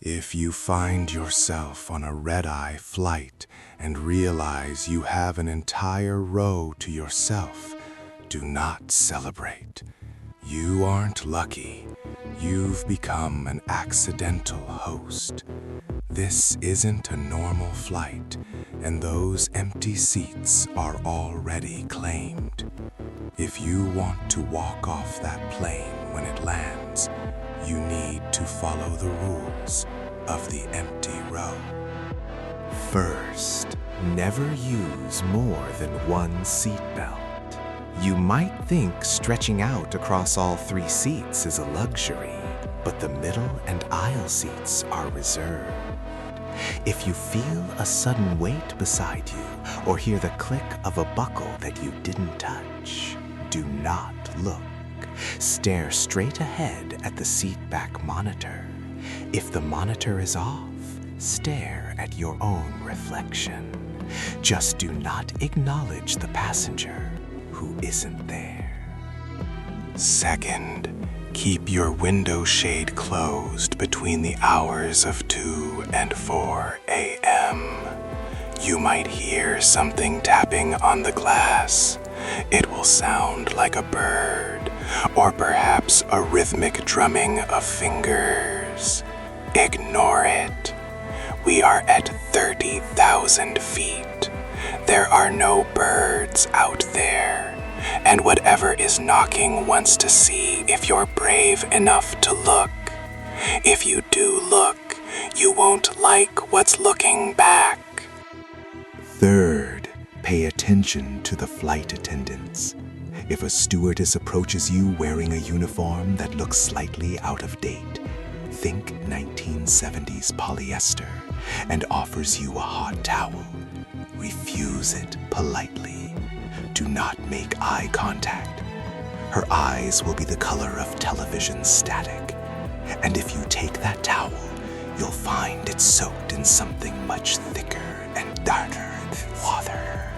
If you find yourself on a red-eye flight and realize you have an entire row to yourself, do not celebrate. You aren't lucky. You've become an accidental host. This isn't a normal flight, and those empty seats are already claimed. If you want to walk off that plane when it lands, you need to follow the rules of the empty row. First, never use more than one seatbelt. You might think stretching out across all 3 seats is a luxury, but the middle and aisle seats are reserved. If you feel a sudden weight beside you or hear the click of a buckle that you didn't touch, do not look. Stare straight ahead at the seatback monitor. If the monitor is off, stare at your own reflection. Just do not acknowledge the passenger who isn't there. Second, keep your window shade closed between the hours of 2 and 4 a.m. You might hear something tapping on the glass. It will sound like a bird, or perhaps a rhythmic drumming of fingers. Ignore it. We are at 30,000 feet. There are no birds out there, and whatever is knocking wants to see if you're brave enough to look. If you do look, you won't like what's looking back. Third, pay attention to the flight attendants. If a stewardess approaches you wearing a uniform that looks slightly out of date, think 1970s polyester, and offers you a hot towel, refuse it politely. Do not make eye contact. Her eyes will be the color of television static, and if you take that towel, you'll find it's soaked in something much thicker and darker than water.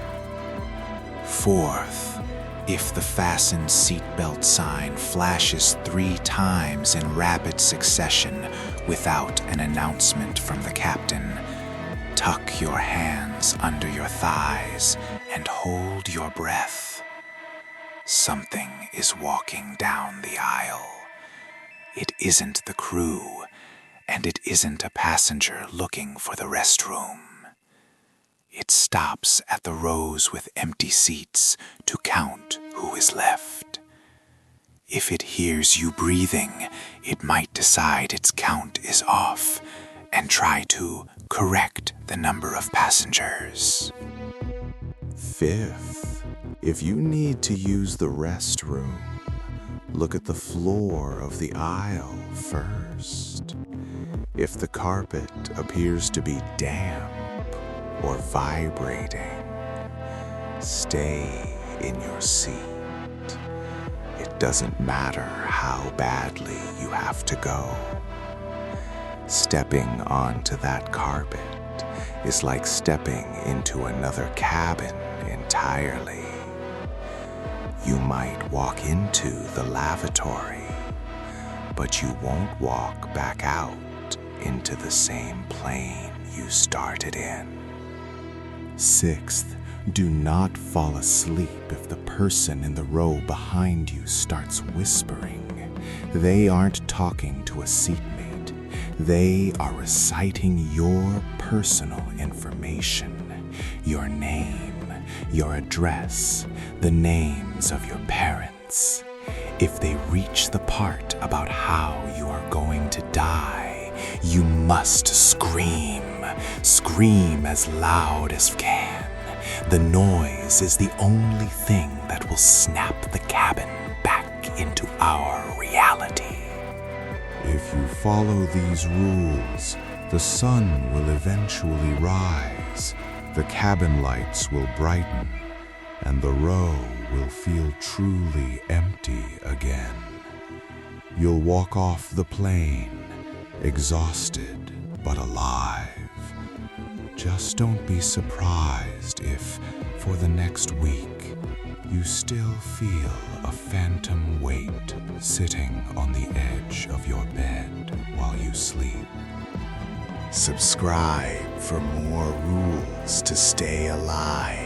Fourth, if the fasten seatbelt sign flashes 3 times in rapid succession without an announcement from the captain, tuck your hands under your thighs and hold your breath. Something is walking down the aisle. It isn't the crew, and it isn't a passenger looking for the restroom. It stops at the rows with empty seats to count who is left. If it hears you breathing, it might decide its count is off and try to correct the number of passengers. Fifth, if you need to use the restroom, look at the floor of the aisle first. If the carpet appears to be damp or vibrating, stay in your seat. It doesn't matter how badly you have to go. Stepping onto that carpet is like stepping into another cabin entirely. You might walk into the lavatory, but you won't walk back out into the same plane you started in. Sixth, do not fall asleep if the person in the row behind you starts whispering. They aren't talking to a seatmate. They are reciting your personal information, your name, your address, the names of your parents. If they reach the part about how you are going to die, you must scream. Scream as loud as you can. The noise is the only thing that will snap the cabin back into our reality. If you follow these rules, the sun will eventually rise, the cabin lights will brighten, and the row will feel truly empty again. You'll walk off the plane, exhausted but alive. Just don't be surprised if, for the next week, you still feel a phantom weight sitting on the edge of your bed while you sleep. Subscribe for more rules to stay alive.